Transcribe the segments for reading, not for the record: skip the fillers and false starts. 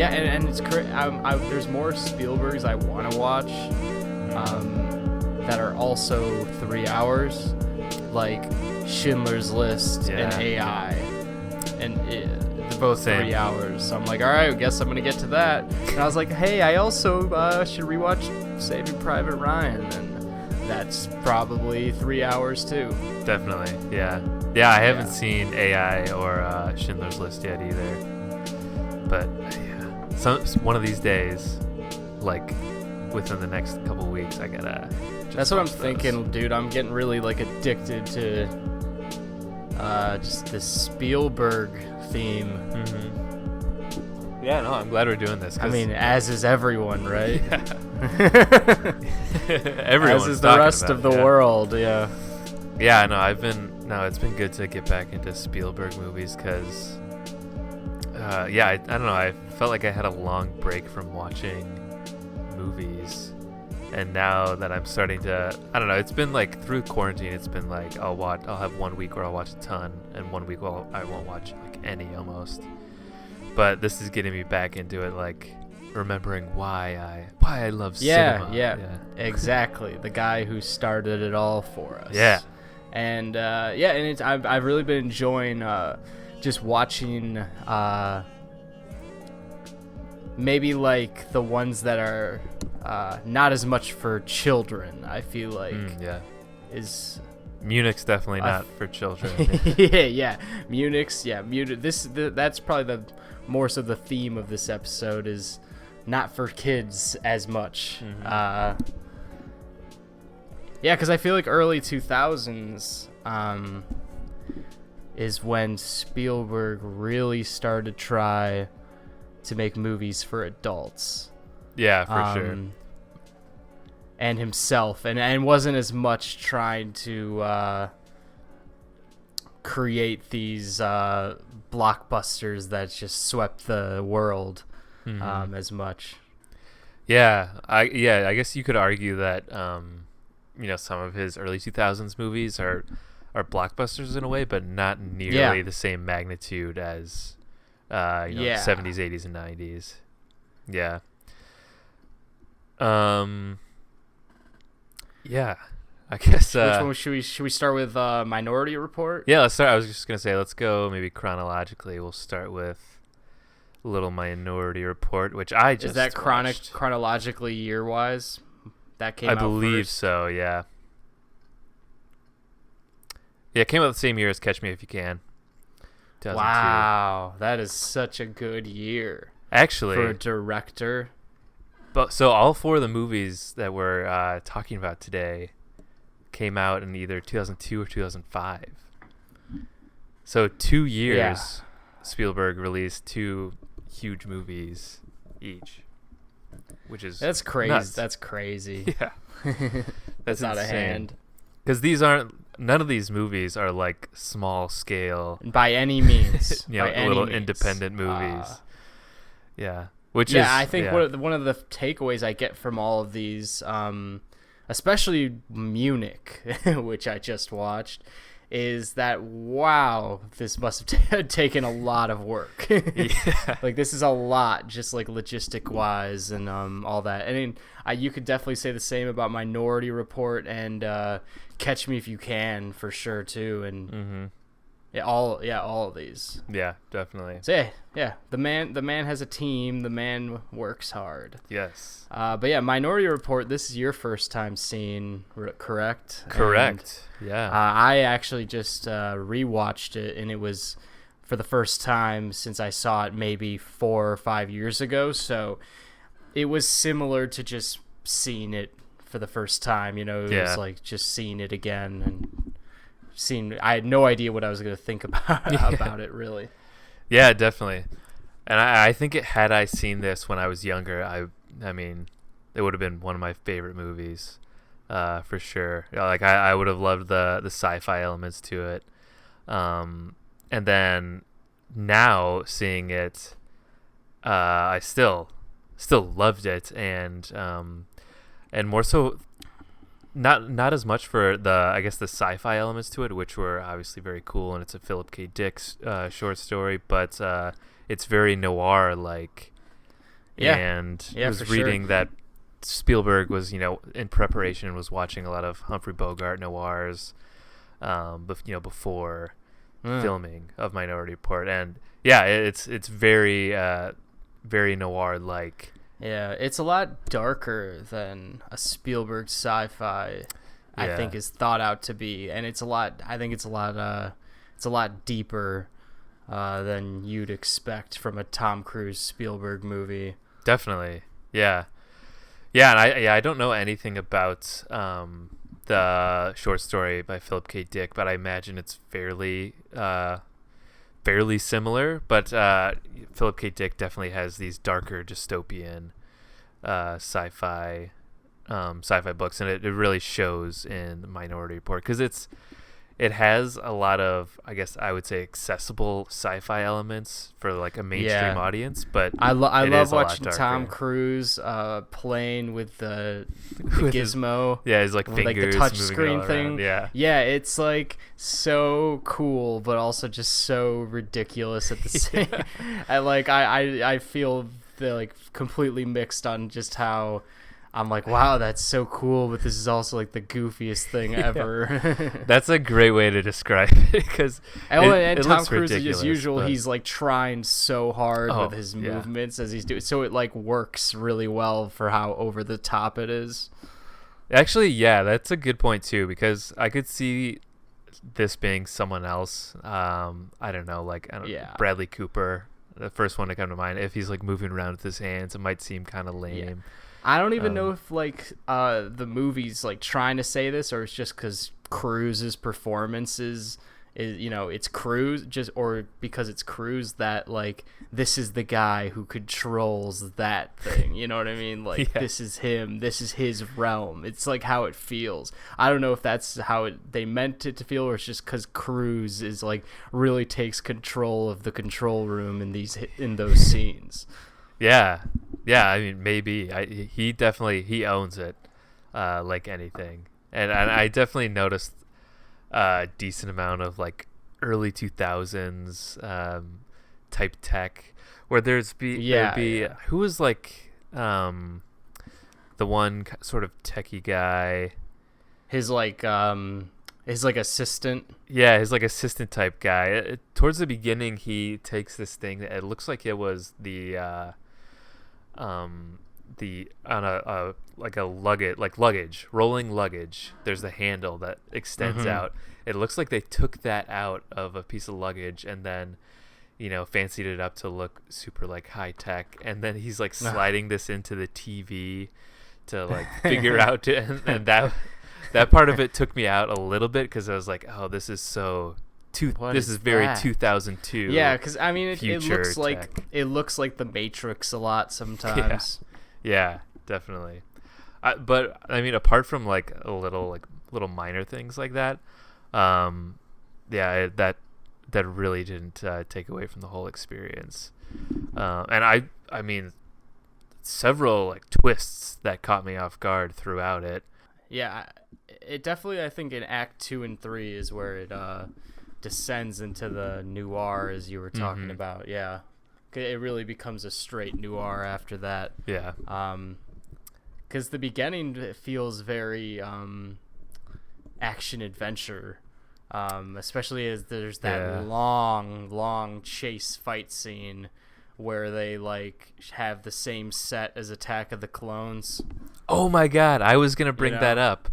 Yeah, and it's there's more Spielbergs I want to watch that are also 3 hours, like Schindler's List and AI, and they're both 3 hours. So I'm like, all right, I guess I'm gonna get to that. And I was like, hey, I also should rewatch Saving Private Ryan, and that's probably 3 hours too. Definitely, yeah. I haven't seen AI or Schindler's List yet either, but one of these days, like within the next couple of weeks, I gotta. That's what I'm thinking, dude. I'm getting really like addicted to just this Spielberg theme. Mm-hmm. Yeah, no, I'm glad we're doing this. I mean, as is everyone, right? Yeah. Everyone. As is the rest of the world. Yeah. Yeah, no, it's been good to get back into Spielberg movies because. I don't know. I felt like I had a long break from watching movies, and now that I'm starting to, I don't know. It's been like through quarantine. It's been like I'll have 1 week where I'll watch a ton, and 1 week where I won't watch like any almost. But this is getting me back into it, like remembering why I love cinema. Yeah, exactly. The guy who started it all for us. Yeah, and I've really been enjoying. Just watching maybe like the ones that are not as much for children, I feel like is Munich's definitely not for children. Munich. That's probably the more so the theme of this episode is not for kids as much. Because I feel like early 2000s is when Spielberg really started to try to make movies for adults. Yeah, for sure. And himself, and wasn't as much trying to create these blockbusters that just swept the world as much. I guess you could argue that some of his early 2000s movies are blockbusters in a way, but not nearly the same magnitude as 70s, 80s, and 90s. Yeah. I guess. Which one should we start with? Minority Report. Yeah, let's start. I was just gonna say, let's go maybe chronologically. We'll start with Little Minority Report, which I just is that watched. chronologically year wise? That came out I believe first? So. Yeah. Yeah, it came out the same year as Catch Me If You Can. 2002. Wow, that is such a good year. Actually, for a director. But so all 4 of the movies that we're talking about today came out in either 2002 or 2005. So 2 years, Spielberg released 2 huge movies each, which is that's crazy. Nuts. That's crazy. Yeah, that's out of hand. Because none of these movies are like small scale by any means. Little independent movies. Which is I think one of the takeaways I get from all of these, especially Munich, which I just watched, is that this must have taken a lot of work. Like this is a lot, just like logistic wise and all that. I mean, you could definitely say the same about Minority Report and Catch Me If You Can for sure too, and all of these. Yeah, definitely. So the man has a team. The man works hard. Yes. But Minority Report. This is your first time seeing, correct? Correct. And, I actually just rewatched it, and it was for the first time since I saw it maybe 4 or 5 years ago. So it was similar to just seeing it for the first time. It was like just seeing it again and. I had no idea what I was going to think about it, really. Yeah, definitely. And I think had I seen this when I was younger, I mean, it would have been one of my favorite movies, for sure. Like I would have loved the sci-fi elements to it. And then now seeing it, I still loved it, and more so. Not as much for the sci-fi elements to it, which were obviously very cool, and it's a Philip K. Dick short story, but it's very noir, like Yeah. And Yeah, I was for reading sure. that Spielberg was, in preparation, was watching a lot of Humphrey Bogart noirs, before Mm. filming of Minority Report, and yeah, it's very very noir like. Yeah, it's a lot darker than a Spielberg sci-fi. I Yeah, think is thought out to be, and it's a lot. I think it's a lot deeper than you'd expect from a Tom Cruise Spielberg movie. definitely. Yeah, yeah, and I don't know anything about the short story by Philip K. Dick, but I imagine it's fairly similar. But Philip K. Dick definitely has these darker dystopian sci-fi sci-fi books, and it really shows in Minority Report because it has a lot of, I guess I would say, accessible sci-fi elements for like a mainstream Yeah, audience, but I it love is a lot watching Tom darker. Cruise playing with the With his, gizmo, yeah, his like with like the fingers touch moving screen all thing. around. Yeah. Yeah, it's like so cool, but also just so ridiculous at the same. Yeah. I feel like completely mixed on just how I'm like, wow, that's so cool, but this is also like the goofiest thing Yeah. ever. That's a great way to describe it because And it Tom looks Cruise, ridiculous, as usual, but- he's like trying so hard Oh, with his yeah. movements as he's doing, so it like works really well for how over the top it is. Actually, yeah, that's a good point too, because I could see this being someone else. I don't know, like Yeah. Bradley Cooper, the first one to come to mind. If he's like moving around with his hands, it might seem kind of lame. I don't even know if like the movie's like trying to say this, or it's just because Cruise's performance is it's Cruise, just, or because it's Cruise that like this is the guy who controls that thing. You know what I mean? Like Yeah. this is him. This is his realm. It's like how it feels. I don't know if that's how they meant it to feel, or it's just because Cruise is like really takes control of the control room in those scenes. Yeah, yeah. I mean, maybe he definitely he owns it, like anything. And I definitely noticed a decent amount of like early 2000s type tech, where there'd be who was like the one sort of techie guy. His like assistant. Yeah, his like assistant type guy. Towards the beginning, he takes this thing. It looks like it was the on a like a luggage, rolling luggage. There's the handle that extends out. It looks like they took that out of a piece of luggage and then, fancied it up to look super like high tech. And then he's like sliding this into the TV to like figure out and that part of it took me out a little bit because I was like, oh, this is so. This is very that? 2002. Yeah, because I mean, it looks tech. like the Matrix a lot sometimes. Yeah, definitely. But I mean, apart from like little minor things like that, that really didn't take away from the whole experience. And I mean, several like twists that caught me off guard throughout it. Yeah, it definitely, I think in Act 2 and 3 is where it descends into the noir, as you were talking about. Yeah, it really becomes a straight noir after that. Yeah. Because the beginning feels very action adventure, especially as there's that long chase fight scene where they like have the same set as Attack of the Clones. Oh my God, I was gonna bring that up.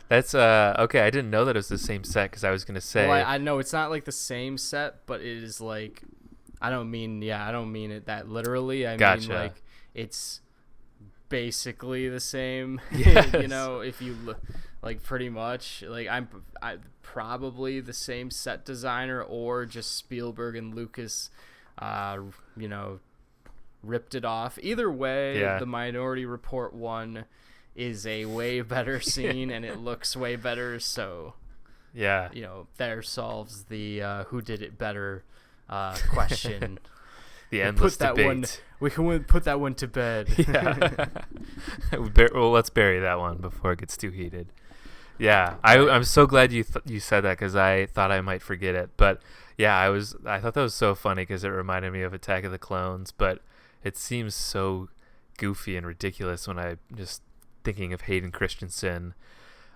That's okay. I didn't know that it was the same set because I was gonna say. Well, I know it's not like the same set, but it is like, I don't mean it that literally. I Gotcha. mean like it's basically the same. Yes. If you look, like pretty much like I probably the same set designer, or just Spielberg and Lucas, ripped it off. Either way, the Minority Report one is a way better scene and it looks way better, so there solves the who did it better question. The endless debate. We can put that one to bed. Yeah. Well, let's bury that one before it gets too heated. Yeah, I'm so glad you said that because I thought I might forget it. But yeah, I thought that was so funny because it reminded me of Attack of the Clones, but it seems so goofy and ridiculous when I just thinking of Hayden Christensen,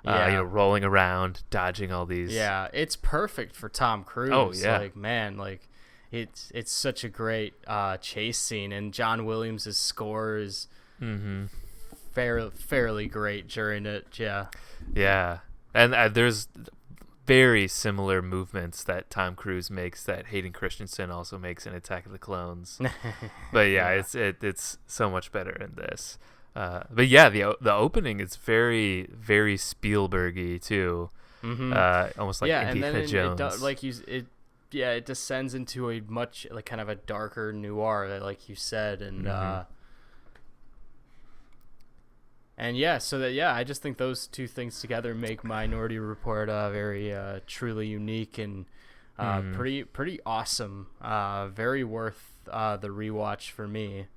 rolling around, dodging all these. Yeah, it's perfect for Tom Cruise. Oh, yeah. Like, man, like it's such a great chase scene, and John Williams' score is fairly great during it. Yeah. Yeah, and there's very similar movements that Tom Cruise makes that Hayden Christensen also makes in Attack of the Clones. But yeah. it's so much better in this. But yeah, the opening is very, very Spielberg-y too. Almost like Indiana Jones. It descends into a much like kind of a darker noir, like you said, and I just think those two things together make Minority Report very truly unique and pretty awesome. Very worth the rewatch for me,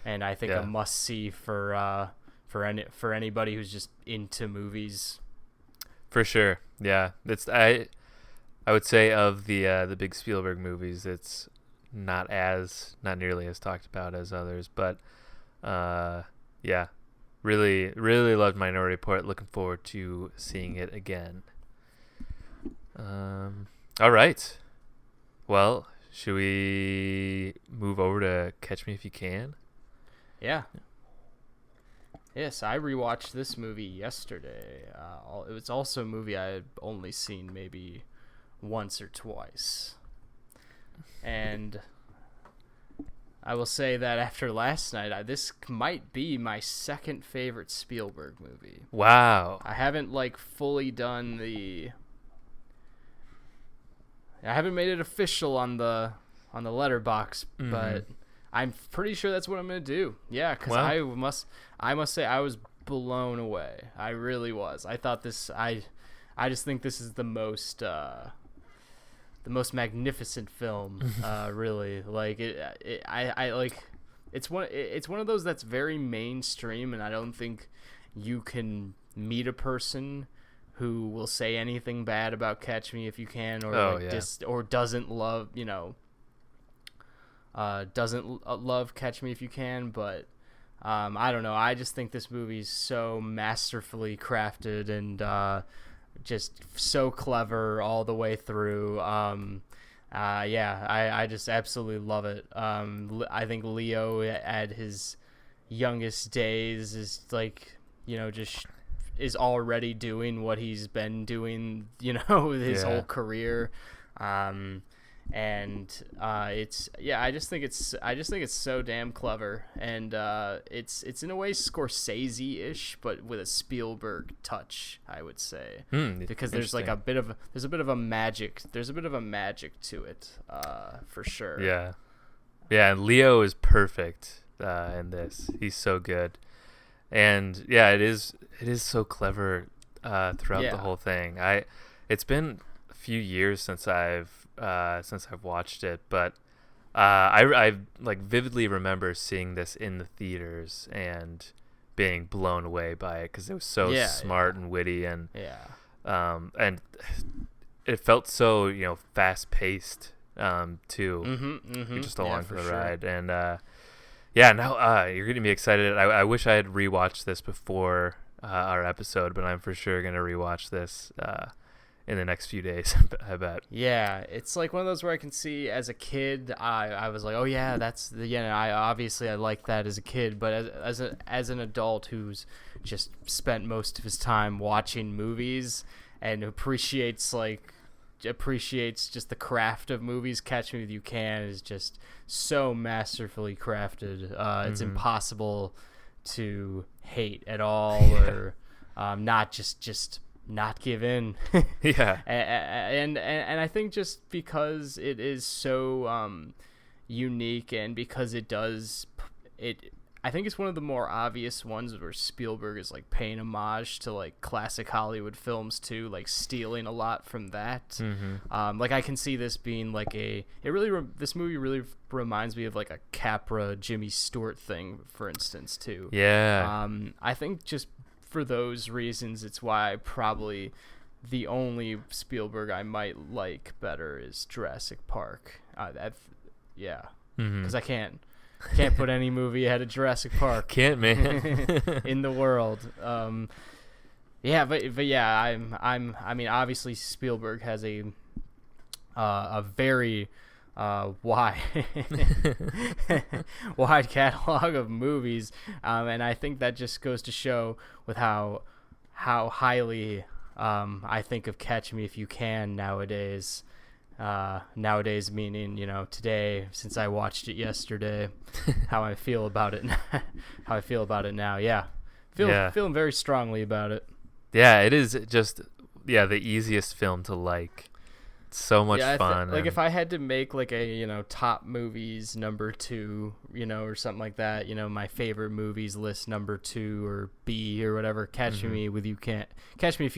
and I think a must see for anybody who's just into movies. For sure, yeah. I would say of the big Spielberg movies, it's not nearly as talked about as others, but yeah. Really, really loved Minority Report. Looking forward to seeing it again. All right. Well, should we move over to Catch Me If You Can? Yeah. Yes, I rewatched this movie yesterday. It was also a movie I had only seen maybe once or twice. And I will say that after last night, this might be my second favorite Spielberg movie. Wow. I haven't fully done I haven't made it official on the letterbox, but I'm pretty sure that's what I'm gonna do. Yeah, because I must say I was blown away. I really was. I thought this. I just think this is the most magnificent film. Really, it's one of those that's very mainstream, and I don't think you can meet a person who will say anything bad about Catch Me If You Can, or or doesn't love love Catch Me If You Can. But I don't know. I just think this movie's so masterfully crafted and just so clever all the way through. I just absolutely love it. I think Leo at his youngest days is is already doing what he's been doing, his whole career. I just think it's so damn clever, and it's in a way Scorsese-ish, but with a Spielberg touch, I would say, because there's a bit of a magic to it, for sure. Yeah, and Leo is perfect in this. He's so good, and it is so clever throughout the whole thing. It's been a few years since I've watched it, but I vividly remember seeing this in the theaters and being blown away by it because it was so smart and witty, and and it felt so fast paced too, just along for the ride. And now you're gonna be excited. I wish I had rewatched this before our episode, but I'm for sure gonna rewatch this in the next few days, I bet. Yeah, it's like one of those where I can see as a kid, I was like, oh yeah, I like that as a kid, but as an adult who's just spent most of his time watching movies and appreciates just the craft of movies, Catch Me If You Can is just so masterfully crafted. It's impossible to hate at all, or not just not give in. And I think just because it is so unique, and because I think it's one of the more obvious ones where Spielberg is paying homage to classic Hollywood films too, stealing a lot from that. I can see this being this movie really reminds me of a Capra Jimmy Stewart thing, for instance, too. I think just for those reasons, it's why probably the only Spielberg I might like better is Jurassic Park. Because I can't Can't put any movie ahead of Jurassic Park. Can't, man. In the world. Yeah, but yeah, I mean, obviously Spielberg has a very wide wide catalog of movies, and I think that just goes to show with how highly I think of Catch Me If You Can nowadays. Nowadays meaning, today, since I watched it yesterday, how I feel about it now. Yeah. Feeling very strongly about it. Yeah, it is just the easiest film to like. It's so much fun. If I had to make like a top movies number 2, or something like that, my favorite movies list number 2 or B or whatever, Catch Me If You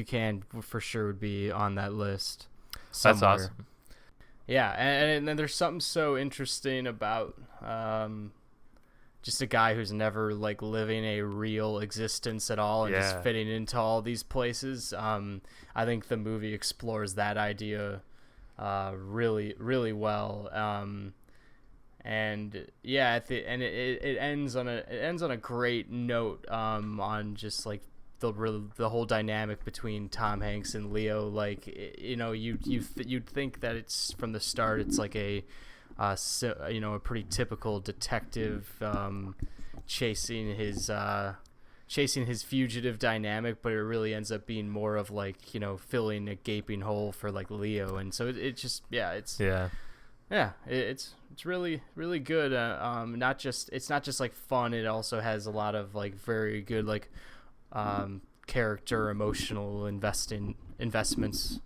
Can for sure would be on that list somewhere. That's awesome. Yeah, and then there's something so interesting about just a guy who's never like living a real existence at all and just fitting into all these places. I think the movie explores that idea really, really well. And yeah, it ends on a great note on just like the whole dynamic between Tom Hanks and Leo. Like, you'd think that it's from the start it's like a pretty typical detective chasing his fugitive dynamic, but it really ends up being more of like filling a gaping hole for like Leo, and so it's really, really good. It's not just like fun, it also has a lot of like very good like character emotional investments.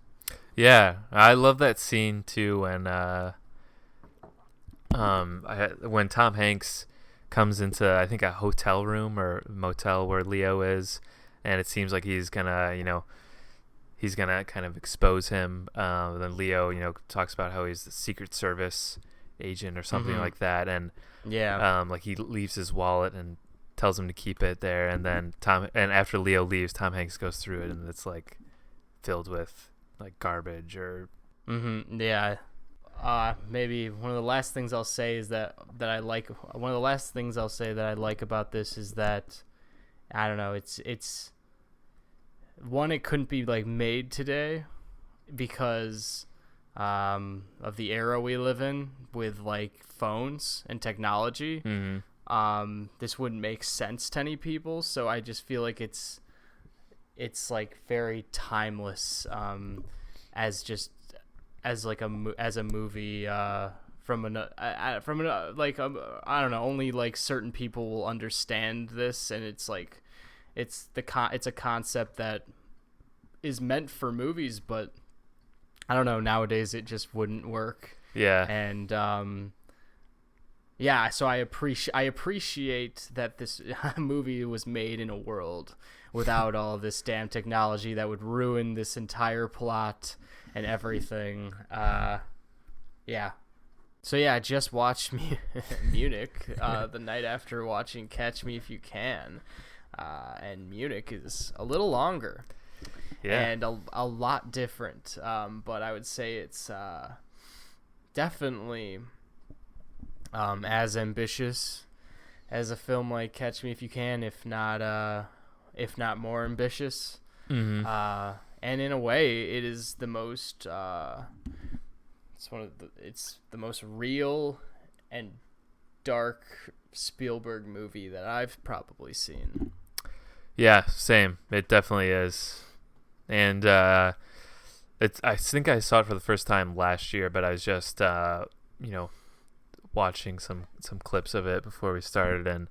Yeah, I love that scene too when Tom Hanks comes into, I think, a hotel room or motel where Leo is, and it seems like he's gonna kind of expose him. Then Leo, talks about how he's the Secret Service agent or something like that, and like he leaves his wallet and tells him to keep it there, and then after Leo leaves, Tom Hanks goes through it, and it's like filled with like garbage or. Maybe one of the last things I'll say is that I like. One of the last things I'll say that I like about this is that I don't know. It's one. It couldn't be like made today because of the era we live in with like phones and technology. This wouldn't make sense to any people. So I just feel like it's like very timeless. As a movie from I don't know, only like certain people will understand this, and it's like it's a concept that is meant for movies, but I don't know, nowadays it just wouldn't work. And so I appreciate that this movie was made in a world without all this damn technology that would ruin this entire plot and everything. So I just watched Munich the night after watching Catch Me If You Can, and Munich is a little longer and a lot different, but I would say it's definitely as ambitious as a film like Catch Me If You Can, if not more ambitious. And in a way, it is the most. It's the most real and dark Spielberg movie that I've probably seen. Yeah, same. It definitely is, and I think I saw it for the first time last year, but I was just watching some clips of it before we started, and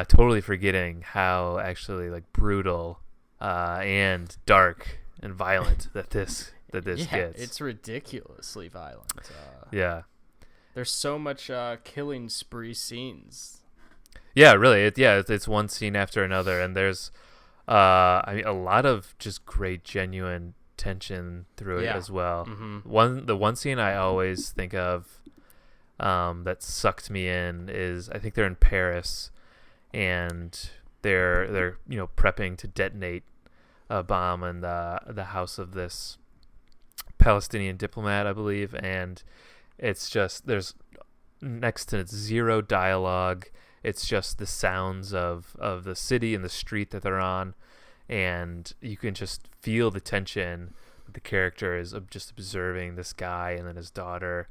totally forgetting how actually like brutal. And dark and violent that this gets. It's ridiculously violent. There's so much killing spree scenes. Yeah, really. It's one scene after another, and there's a lot of just great genuine tension through it as well. The one scene I always think of that sucked me in is, I think they're in Paris, and they're prepping to detonate a bomb in the house of this Palestinian diplomat, I believe, and it's just there's next to zero dialogue. It's just the sounds of the city and the street that they're on, and you can just feel the tension. The character is just observing this guy and then his daughter,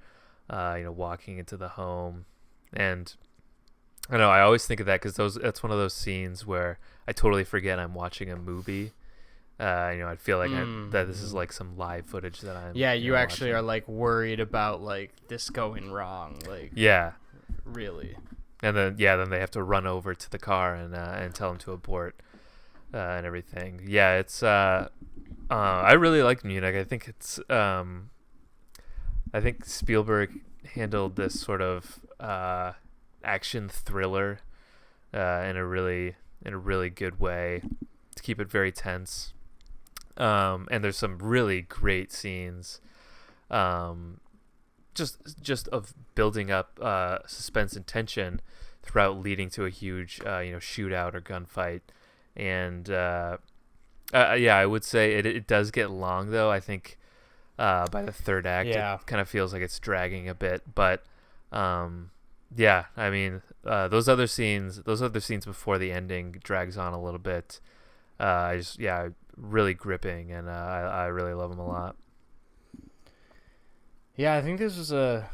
walking into the home, and I don't know. I always think of that because that's one of those scenes where I totally forget I'm watching a movie. I feel like that this is like some live footage that I'm. Yeah, you actually watching. are like worried about like this going wrong. Like, Yeah. really. And then then they have to run over to the car and tell him to abort and everything. Yeah, it's I really like Munich. I think it's I think Spielberg handled this sort of action thriller in a really good way to keep it very tense. And there's some really great scenes. Just of building up suspense and tension throughout, leading to a huge shootout or gunfight. And I would say it does get long though. I think by the third act it kind of feels like it's dragging a bit, but I mean those other scenes before the ending drags on a little bit. Really gripping, and I really love them a lot. Yeah, I think this was a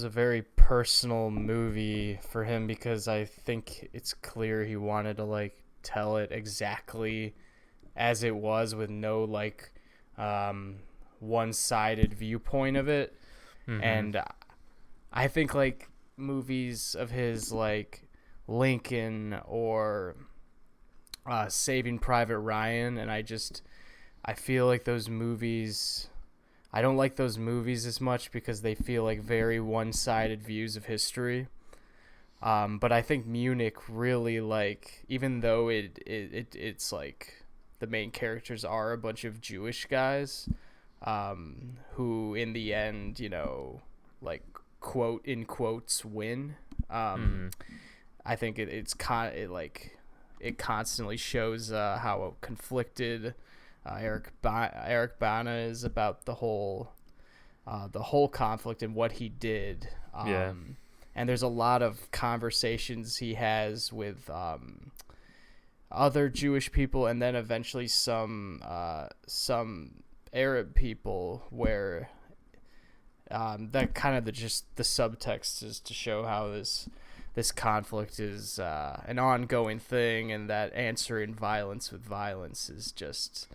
very personal movie for him because I think it's clear he wanted to like tell it exactly as it was with no like one-sided viewpoint of it. Mm-hmm. And I think like movies of his like Lincoln or Saving Private Ryan, and I feel like those movies, I don't like those movies as much because they feel like very one-sided views of history. But I think Munich really, like, even though it's like the main characters are a bunch of Jewish guys, who in the end, like quote in quotes win. I think it constantly shows how conflicted Eric Bana is about the whole conflict and what he did. And there's a lot of conversations he has with other Jewish people, and then eventually some Arab people, where that kind of the subtext is to show how this conflict is an ongoing thing, and that answering violence with violence is just,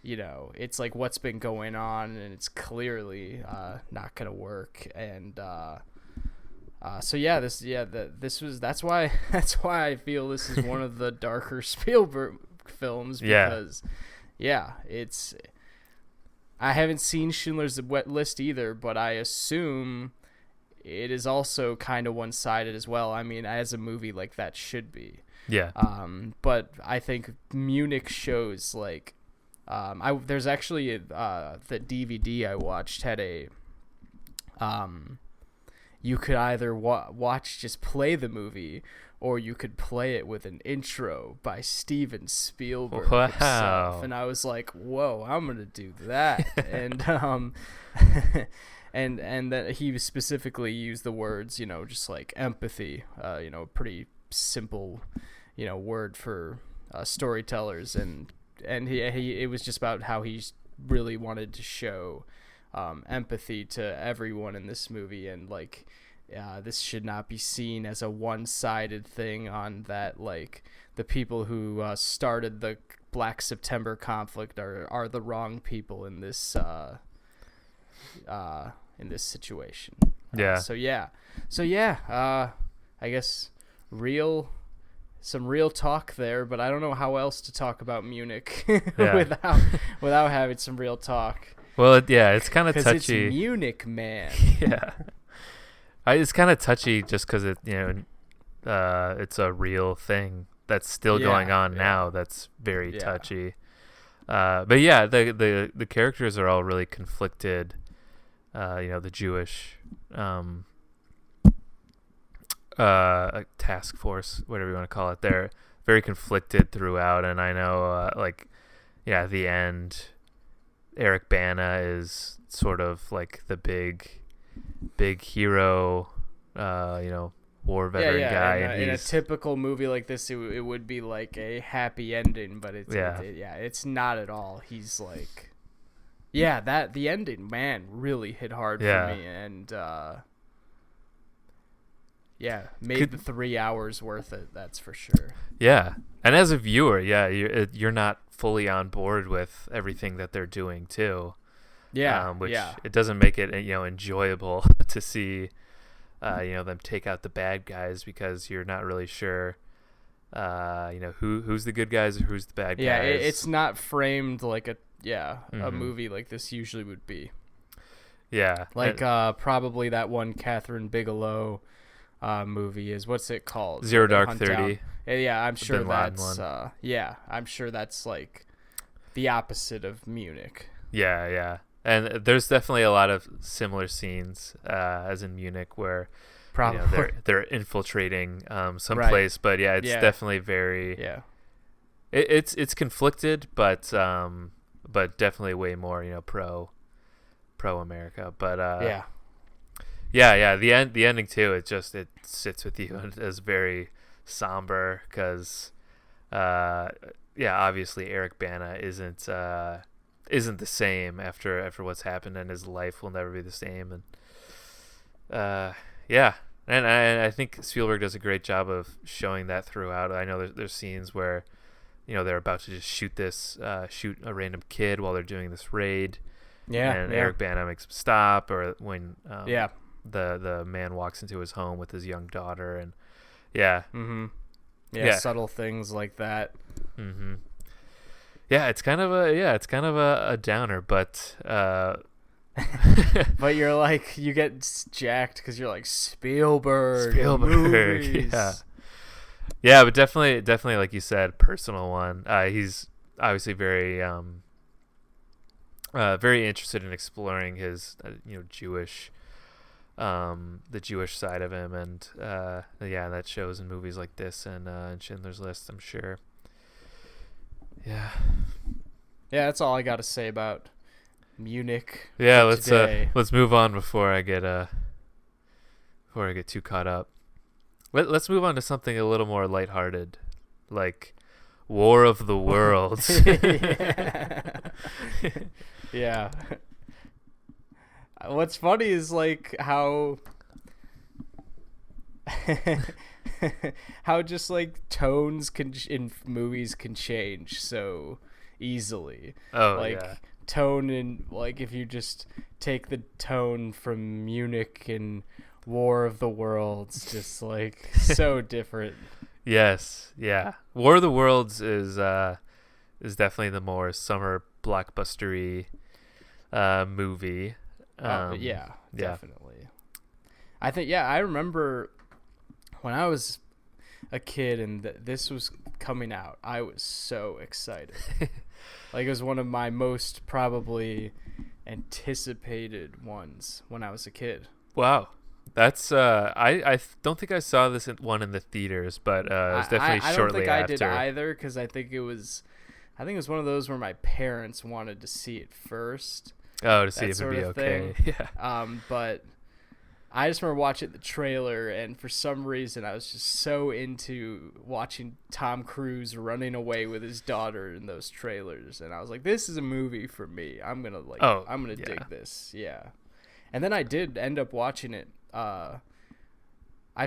it's like what's been going on, and it's clearly not going to work. And that's why I feel this is one of the darker Spielberg films, because I haven't seen Schindler's List either, but I assume it is also kind of one-sided as well. I mean, as a movie like that should be. Yeah. But I think Munich shows like, there's actually the DVD I watched had a, you could either just play the movie, or you could play it with an intro by Steven Spielberg himself. And I was like, whoa, I'm gonna do that. And and that he specifically used the words, just like empathy, pretty simple, word for storytellers, and it was just about how he really wanted to show empathy to everyone in this movie, and like this should not be seen as a one-sided thing, on that like the people who started the Black September conflict are the wrong people in this situation. I guess some real talk there, but I don't know how else to talk about Munich without having some real talk. Well, it's kind of touchy. It's Munich, man. Yeah, it's kind of touchy just because it's a real thing that's still going on now. That's very touchy. But the characters are all really conflicted. The Jewish task force, whatever you want to call it, they're very conflicted throughout. And I know, at the end, Eric Bana is sort of like the big hero war veteran guy, and in a he's typical movie like this, it would be like a happy ending, but it's not at all. He's like, the ending, man, really hit hard for me, and made the 3 hours worth it. That's for sure. Yeah, and as a viewer, you're not fully on board with everything that they're doing too. It doesn't make it enjoyable to see them take out the bad guys, because you're not really sure who's the good guys or who's the bad guys. It's not framed like a movie like this usually would be. Probably that one Catherine Bigelow movie is, what's it called? Zero Dark 30. I'm sure that's I'm sure that's like the opposite of Munich. And there's definitely a lot of similar scenes as in Munich, where they're infiltrating some place, but it's definitely very it's conflicted, but definitely way more pro America. But the ending too, it sits with you and is very somber, because obviously Eric Bana isn't the same after what's happened, and his life will never be the same. And and I think Spielberg does a great job of showing that throughout. I know there's scenes where they're about to just shoot a random kid while they're doing this raid, and Eric Bana makes him stop, or when the man walks into his home with his young daughter, and subtle things like that. It's kind of a downer, but but you're like, you get jacked because you're like, Spielberg movies. But definitely like you said, personal one. He's obviously very very interested in exploring his Jewish the Jewish side of him, and that shows in movies like this and Schindler's List, I'm sure. That's all I got to say about Munich. Let's move on before I get too caught up. Let's move on to something a little more lighthearted, like War of the Worlds. What's funny is like how how just like tones in movies can change so easily. Tone in, like, if you just take the tone from Munich and War of the Worlds, just like so different. War of the Worlds is definitely the more summer blockbustery movie. Definitely. I think I remember when I was a kid and this was coming out, I was so excited. Like, it was one of my most probably anticipated ones when I was a kid. Wow. That's I don't think I saw this one in the theaters, but it was definitely shortly after. I don't think I did either, because I think it was one of those where my parents wanted to see it first. Oh, to see if it'd be okay. But I just remember watching the trailer, and for some reason I was just so into watching Tom Cruise running away with his daughter in those trailers, and I was like, this is a movie for me. I'm gonna dig this. And then I did end up watching it. I've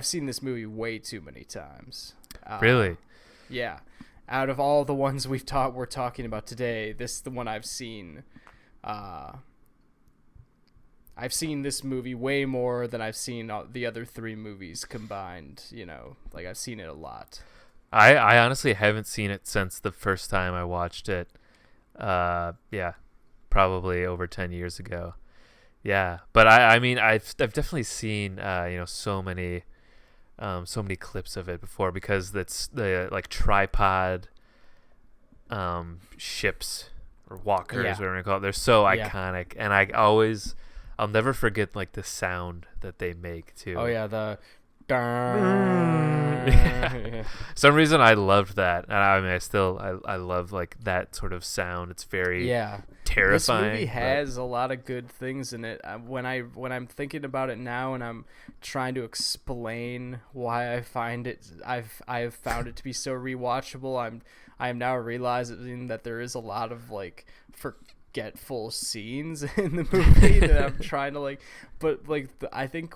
seen this movie way too many times. Really? Yeah. Out of all the ones we're talking about today, this is the one I've seen. I've seen this movie way more than I've seen the other three movies combined. Like, I've seen it a lot. I honestly haven't seen it since the first time I watched it. Probably over 10 years ago. Yeah, but I mean, I've definitely seen so many clips of it before, because that's the like tripod ships or walkers, whatever you call it. They're so iconic, and I'll never forget like the sound that they make too. Oh yeah, Yeah. Some reason I loved that, and I mean, I love like that sort of sound. It's very terrifying. This movie has a lot of good things in it. When I'm thinking about it now, and I'm trying to explain why I've found it to be so rewatchable, I'm now realizing that there is a lot of like forgetful scenes in the movie that I'm trying to like, but like I think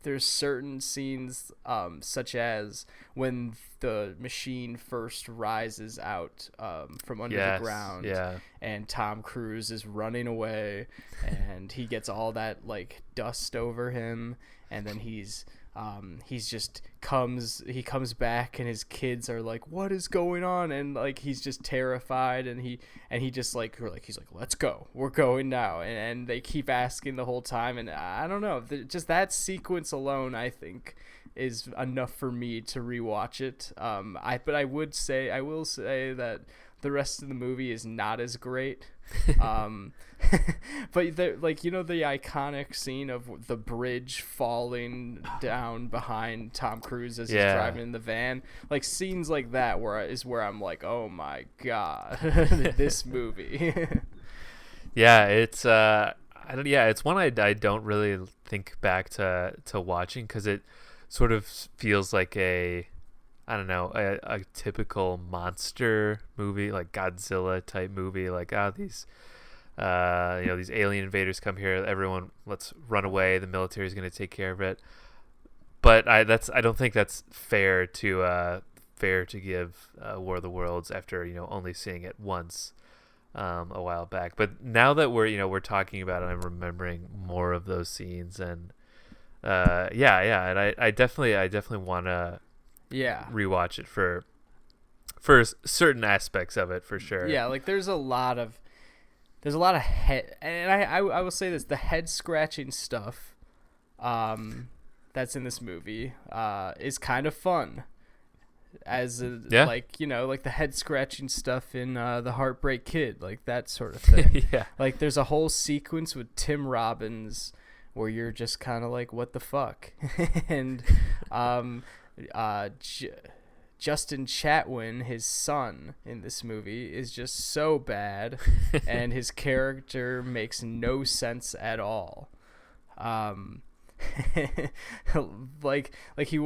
there's certain scenes, such as when the machine first rises out from under the ground, and Tom Cruise is running away, and he gets all that like dust over him, and then he's just comes back, and his kids are like, what is going on? And like he's just terrified, and he's like let's go, we're going now, and they keep asking the whole time, and I don't know, just that sequence alone I think is enough for me to rewatch it. But I will say that the rest of the movie is not as great. But the iconic scene of the bridge falling down behind Tom Cruise as he's driving in the van, like scenes like that where I'm like, oh my god, this movie. It's it's one I don't really think back to watching, because it sort of feels like a typical monster movie, like Godzilla type movie, like these alien invaders come here, everyone let's run away, the military is going to take care of it. But I don't think that's fair to give War of the Worlds after only seeing it once a while back. But now that we're talking about it, I'm remembering more of those scenes, and and I definitely want to rewatch it for certain aspects of it, for sure. Like there's a lot of head, and I will say this, the head scratching stuff that's in this movie is kind of fun, as like the head scratching stuff in The Heartbreak Kid, like that sort of thing. Like there's a whole sequence with Tim Robbins where you're just kind of like, what the fuck? And Justin Chatwin, his son in this movie, is just so bad, and his character makes no sense at all. I don't know if you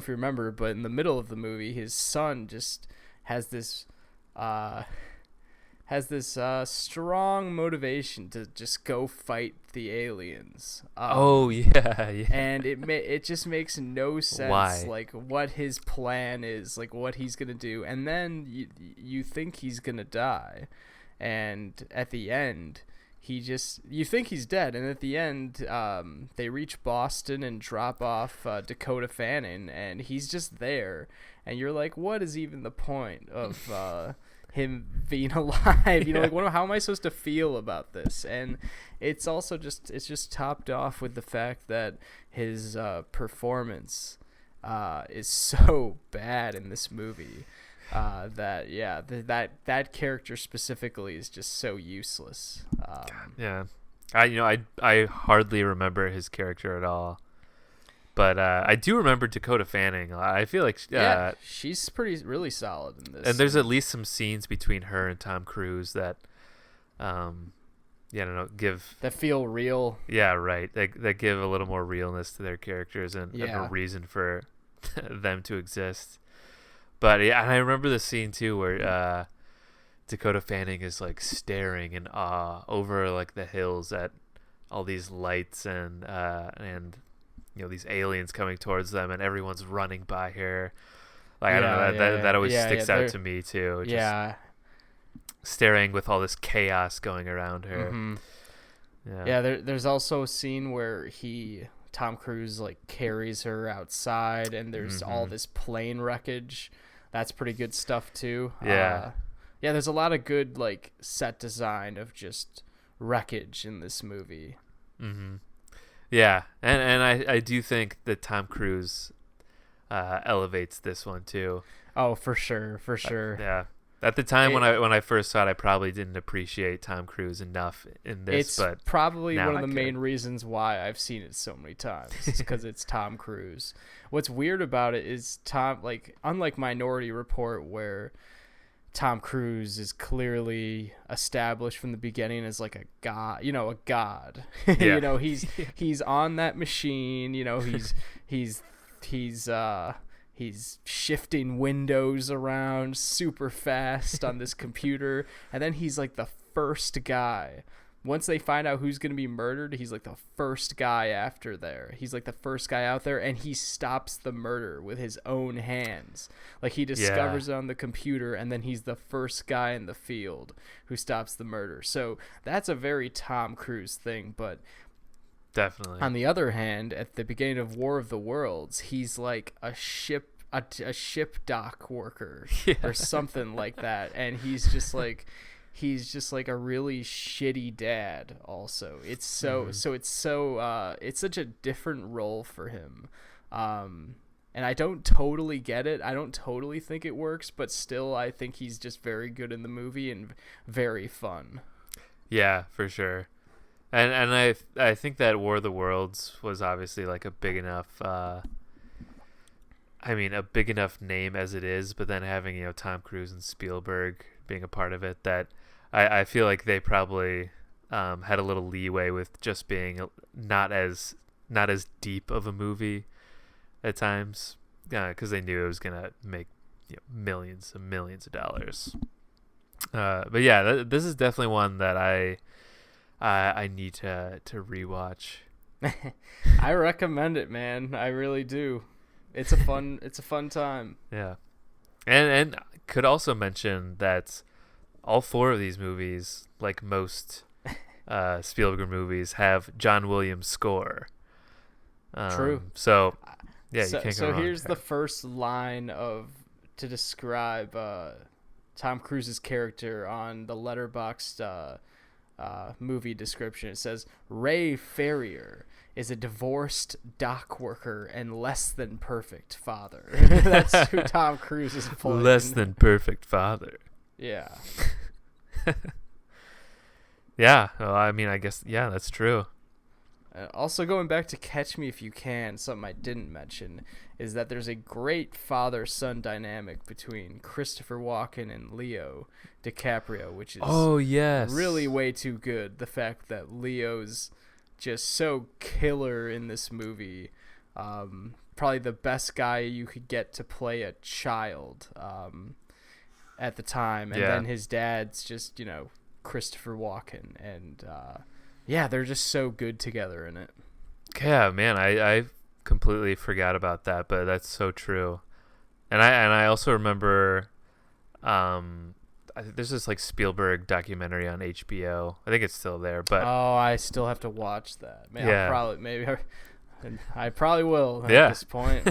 remember, but in the middle of the movie, his son just has this strong motivation to just go fight the aliens. And it just makes no sense. Why? Like what his plan is, like what he's gonna do, and then you think he's gonna die, and at the end you think he's dead, and at the end they reach Boston and drop off Dakota Fanning, and he's just there, and you're like, what is even the point of him being alive? How am I supposed to feel about this? And it's also just topped off with the fact that his performance is so bad in this movie, that character specifically is just so useless. I hardly remember his character at all. But I do remember Dakota Fanning. I feel like she's really solid in this. And there's at least some scenes between her and Tom Cruise that, that feel real. Yeah, right. That give a little more realness to their characters and a reason for them to exist. But and I remember the scene too where Dakota Fanning is like staring in awe over like the hills at all these lights and these aliens coming towards them, and everyone's running by her. Like I don't know, that always sticks out to me too. Just staring with all this chaos going around her. Mm-hmm. There's also a scene where Tom Cruise like carries her outside, and there's all this plane wreckage. That's pretty good stuff too. There's a lot of good like set design of just wreckage in this movie. Mm-hmm. Yeah, and I do think that Tom Cruise elevates this one too. Oh, for sure. At the time when I first saw it, I probably didn't appreciate Tom Cruise enough in this. It's but probably now one of I the can. main reasons why I've seen it so many times. It's because it's Tom Cruise. What's weird about it is unlike Minority Report, where Tom Cruise is clearly established from the beginning as like a god, a god. Yeah. He's on that machine. He's shifting windows around super fast on this computer, and then he's like the first guy. Once they find out who's going to be murdered, he's like the first guy after there. He's like the first guy out there, and he stops the murder with his own hands. Like, he discovers it on the computer, and then he's the first guy in the field who stops the murder. So that's a very Tom Cruise thing. But Definitely. on the other hand, at the beginning of War of the Worlds, he's like a ship dock worker or something like that, and he's just like a really shitty dad. Also, it's it's such a different role for him, and I don't totally get it. I don't totally think it works, but still, I think he's just very good in the movie and very fun. Yeah, for sure. And I think that War of the Worlds was obviously like a big enough name as it is, but then having Tom Cruise and Spielberg being a part of it, that I feel like they probably had a little leeway with just being not as deep of a movie at times, because they knew it was gonna make millions and millions of dollars. But yeah, this is definitely one that I need to rewatch. I recommend it, man. I really do. It's a fun time. Yeah. And could also mention that all four of these movies, like most Spielberg movies, have John Williams' score. True. So yeah, so, you can't go so wrong here's there. the first line to describe Tom Cruise's character on the Letterboxd movie description. It says, Ray Ferrier is a divorced dock worker and less than perfect father. That's who Tom Cruise is playing. Less than perfect father. Yeah. Yeah. Well, I mean, I guess, yeah, that's true. Also, going back to Catch Me If You Can, something I didn't mention is that there's a great father-son dynamic between Christopher Walken and Leo DiCaprio, which is really way too good. The fact that Leo's just so killer in this movie, probably the best guy you could get to play a child at the time, and then his dad's just Christopher Walken, and they're just so good together in it. Yeah, man, I completely forgot about that, but that's so true. And I also remember there's this like Spielberg documentary on HBO. I think it's still there, but I still have to watch that. Man, yeah. I probably will at this point.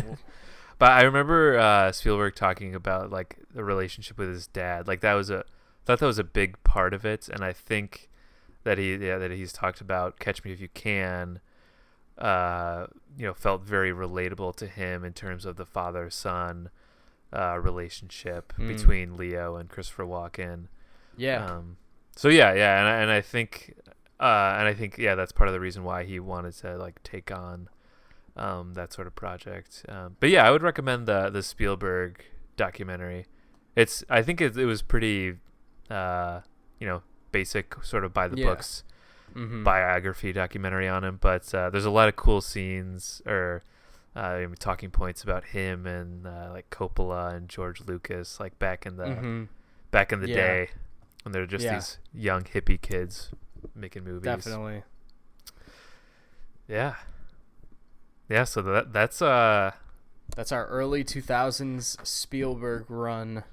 But I remember Spielberg talking about like the relationship with his dad. Like I thought that was a big part of it, and I think that he's talked about Catch Me If You Can, felt very relatable to him in terms of the father-son relationship between Leo and Christopher Walken. Yeah. And I think that's part of the reason why he wanted to like take on that sort of project. But yeah, I would recommend the Spielberg documentary. I think it was pretty basic, sort of by the books biography documentary on him, but there's a lot of cool scenes or talking points about him and like Coppola and George Lucas, like back in the day when they're just these young hippie kids making movies. Definitely. Yeah. So that's our early 2000s Spielberg run.